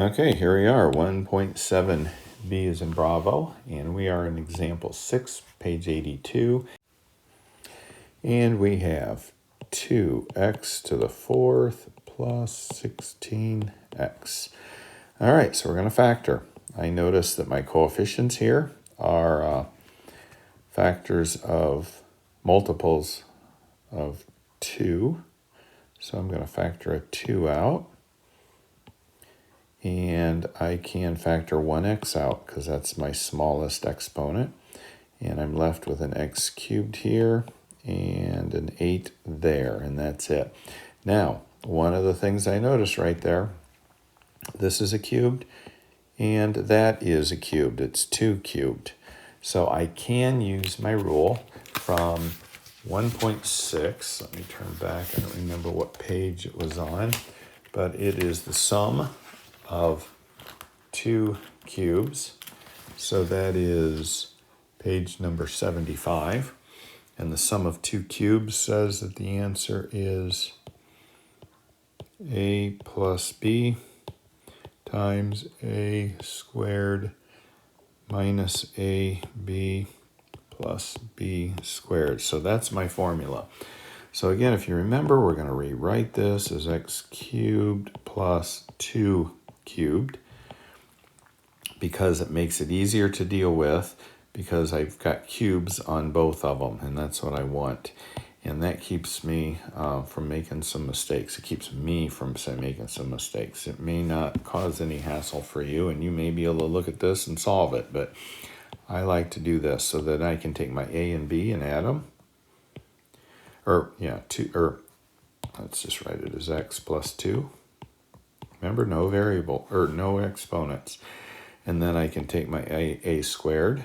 Okay, here we are, 1.7b is in Bravo, and we are in example 6, page 82. And we have 2x to the fourth plus 16x. All right, so we're going to factor. I notice that my coefficients here are factors of multiples of 2. So I'm going to factor a 2 out. And I can factor 1x out because that's my smallest exponent. And I'm left with an x cubed here and an 8 there, and that's it. Now, one of the things I noticed right there, this is a cubed, and that is a cubed. It's 2 cubed. So I can use my rule from 1.6. Let me turn back. I don't remember what page it was on, but it is the sum of 2 cubes. So that is page number 75. And the sum of 2 cubes says that the answer is a plus b times a squared minus ab plus b squared. So that's my formula. So again, if you remember, we're going to rewrite this as x cubed plus 2 cubed because it makes it easier to deal with because I've got cubes on both of them, and that's what I want. And that keeps me from making some mistakes. It keeps me from making some mistakes. It may not cause any hassle for you, and you may be able to look at this and solve it, but I like to do this so that I can take my a and b and add them. Let's just write it as x plus 2. Remember, no variable, or no exponents. And then I can take my a squared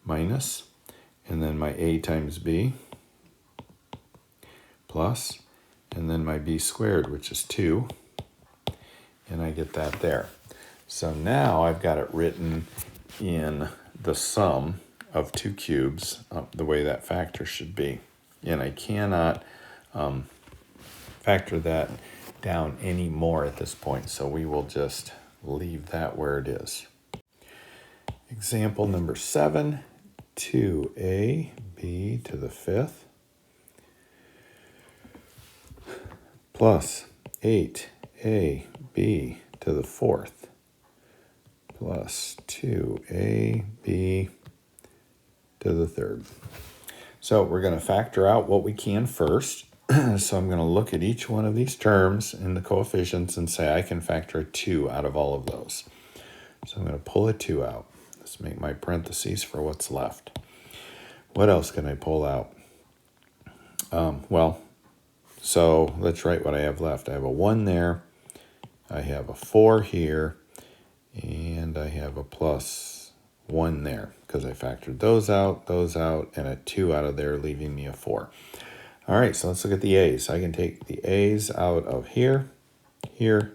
minus, and then my a times b plus, and then my b squared, which is 2. And I get that there. So now I've got it written in the sum of 2 cubes, the way that factor should be. And I cannot factor that down any more at this point, so we will just leave that where it is. Example number 7, 2ab to the fifth plus 8ab to the fourth plus 2ab to the third. So we're going to factor out what we can first. So I'm going to look at each one of these terms in the coefficients and say I can factor a 2 out of all of those. So I'm going to pull a 2 out. Let's make my parentheses for what's left. What else can I pull out? So let's write what I have left. I have a 1 there. I have a 4 here. And I have a plus 1 there because I factored those out, and a 2 out of there, leaving me a 4. All right, so let's look at the a's. I can take the a's out of here, here,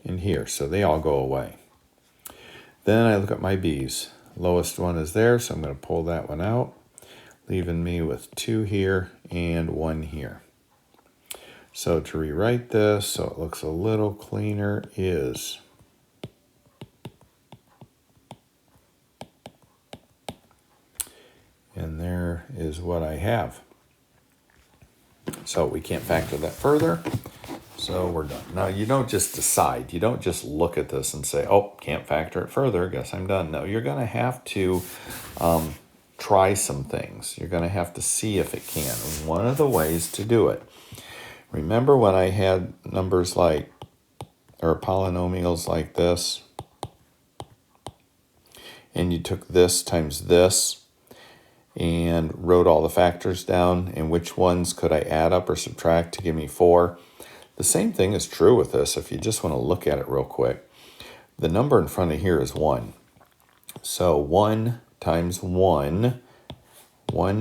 and here, so they all go away. Then I look at my b's. Lowest one is there, so I'm going to pull that one out, leaving me with 2 here and 1 here. So to rewrite this so it looks a little cleaner is and there is what I have. So we can't factor that further, so we're done. Now, you don't just decide. You don't just look at this and say, oh, can't factor it further, guess I'm done. No, you're going to have to try some things. You're going to have to see if it can. And one of the ways to do it, remember when I had numbers like, or polynomials like this, and you took this times this, and wrote all the factors down and which ones could I add up or subtract to give me 4. The same thing is true with this if you just want to look at it real quick. The number in front of here is 1. So 1 times 1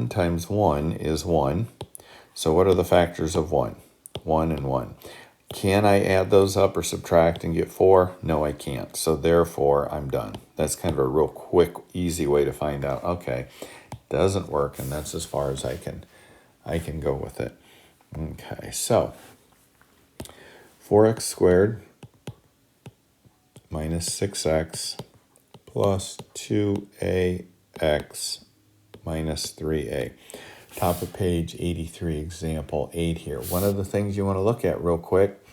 times 1 is 1. So what are the factors of 1? 1 and 1. Can I add those up or subtract and get 4? No, I can't. So therefore, I'm done. That's kind of a real quick, easy way to find out, okay, doesn't work, and that's as far as I can go with it. Okay, so 4x squared minus 6x plus 2ax minus 3a. Top of page 83, example 8 here. One of the things you want to look at real quick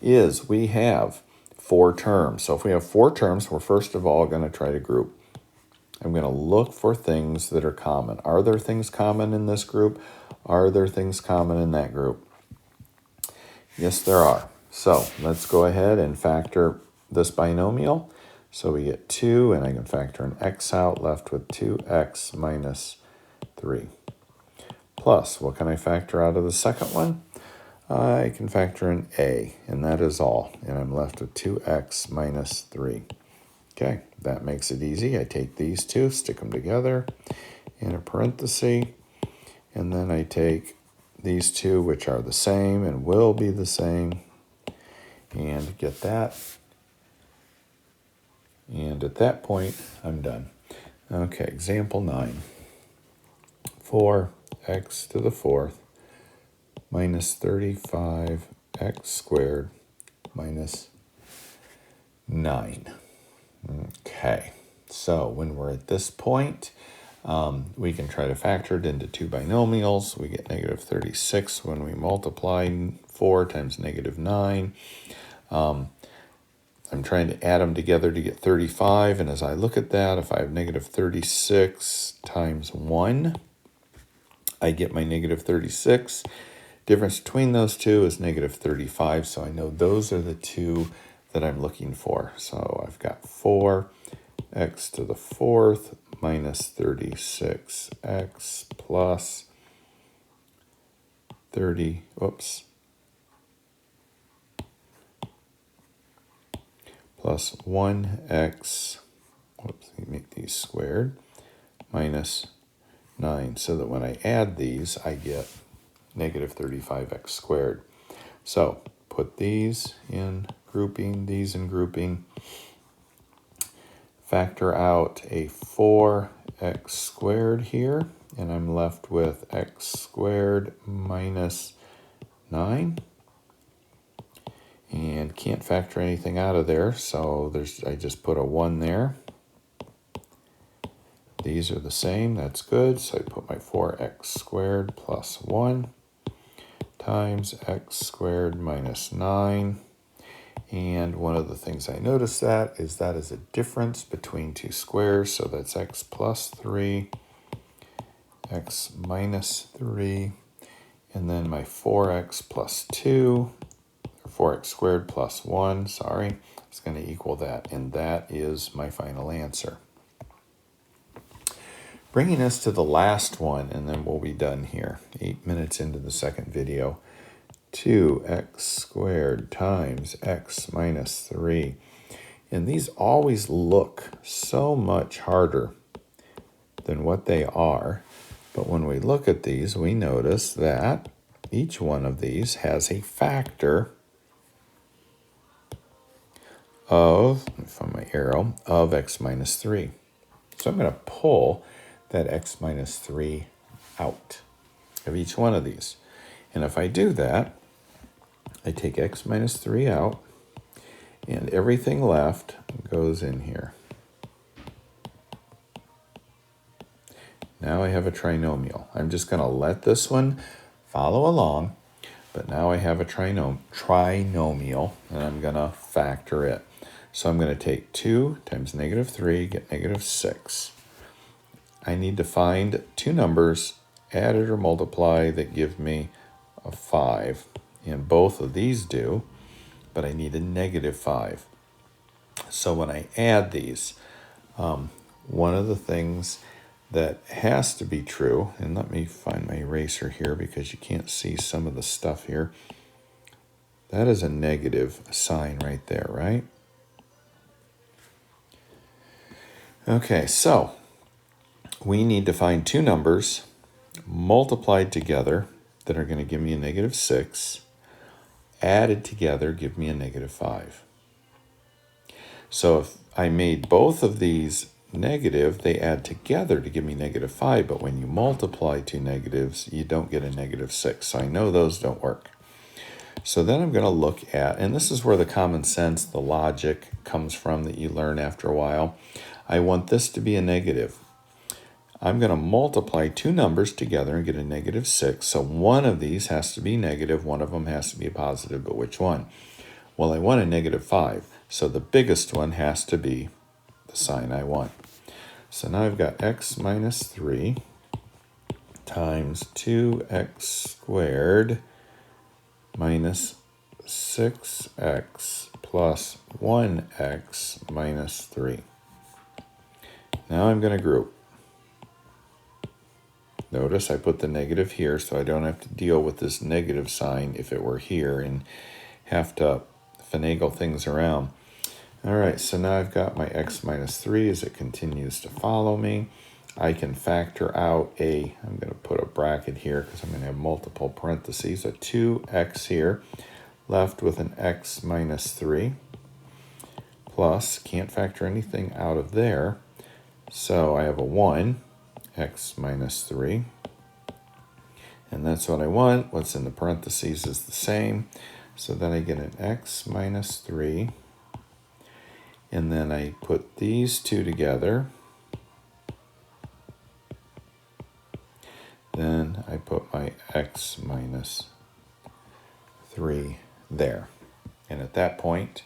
is we have 4 terms. So if we have 4 terms, we're first of all going to try to group. I'm going to look for things that are common. Are there things common in this group? Are there things common in that group? Yes, there are. So let's go ahead and factor this binomial. So we get 2, and I can factor an x out, left with 2x minus 3. Plus, what can I factor out of the second one? I can factor an a, and that is all. And I'm left with 2x minus 3. Okay, that makes it easy. I take these two, stick them together in a parenthesis, and then I take these two, which are the same and will be the same, and get that. And at that point, I'm done. Okay, example 9. 4x to the fourth minus 35x squared minus 9. Okay, so when we're at this point, we can try to factor it into 2 binomials. We get negative 36 when we multiply 4 times negative 9. I'm trying to add them together to get 35, and as I look at that, if I have negative 36 times 1, I get my negative 36. Difference between those two is negative 35, so I know those are the two that I'm looking for. So I've got 4x to the fourth minus 36x plus 30, plus 1x, let me make these squared, minus 9, so that when I add these, I get negative 35x squared. So put these in grouping, these in grouping, factor out a 4x squared here, and I'm left with x squared minus 9. And can't factor anything out of there, so I just put a 1 there. These are the same, that's good, so I put my 4x squared plus 1 times x squared minus 9. And one of the things I noticed that is a difference between 2 squares, so that's x plus 3, x minus 3, and then my 4x plus 2, or 4x squared plus 1, sorry, is going to equal that, and that is my final answer. Bringing us to the last one, and then we'll be done here. 8 minutes into the second video. 2x squared times x minus 3. And these always look so much harder than what they are. But when we look at these, we notice that each one of these has a factor of, from my arrow, of x minus 3. So I'm going to pull that x minus 3 out of each one of these. And if I do that, I take x minus 3 out, and everything left goes in here. Now I have a trinomial. I'm just going to let this one follow along, but now I have a trinomial, and I'm going to factor it. So I'm going to take 2 times negative 3, get negative 6. I need to find 2 numbers, added or multiply, that give me a 5. And both of these do, but I need a negative 5. So when I add these, one of the things that has to be true, and let me find my eraser here because you can't see some of the stuff here. That is a negative sign right there, right? Okay, so we need to find 2 numbers multiplied together that are going to give me a negative 6, added together give me a negative 5. So if I made both of these negative, they add together to give me negative 5, but when you multiply 2 negatives, you don't get a negative 6. So I know those don't work. So then I'm going to look at, and this is where the common sense, the logic comes from that you learn after a while. I want this to be a negative. I'm going to multiply two numbers together and get a negative 6. So one of these has to be negative, one of them has to be a positive, but which one? Well, I want a negative 5. So the biggest one has to be the sign I want. So now I've got x minus 3 times 2x squared minus 6x plus 1x minus 3. Now I'm going to group. Notice I put the negative here so I don't have to deal with this negative sign if it were here and have to finagle things around. All right, so now I've got my x minus 3 as it continues to follow me. I can factor out I'm going to put a bracket here because I'm going to have multiple parentheses, a 2x here, left with an x minus 3, plus, can't factor anything out of there, so I have a 1, x minus 3, and that's what I want. What's in the parentheses is the same, so then I get an x minus 3, and then I put these two together. Then I put my x minus 3 there. And at that point,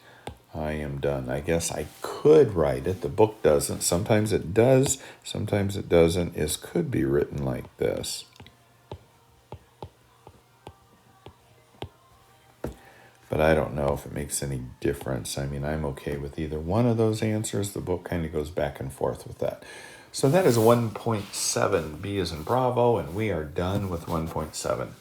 I am done. I guess I could write it. The book doesn't. Sometimes it does. Sometimes it doesn't. It could be written like this. But I don't know if it makes any difference. I mean, I'm okay with either one of those answers. The book kind of goes back and forth with that. So that is 1.7, B as in Bravo, and we are done with 1.7.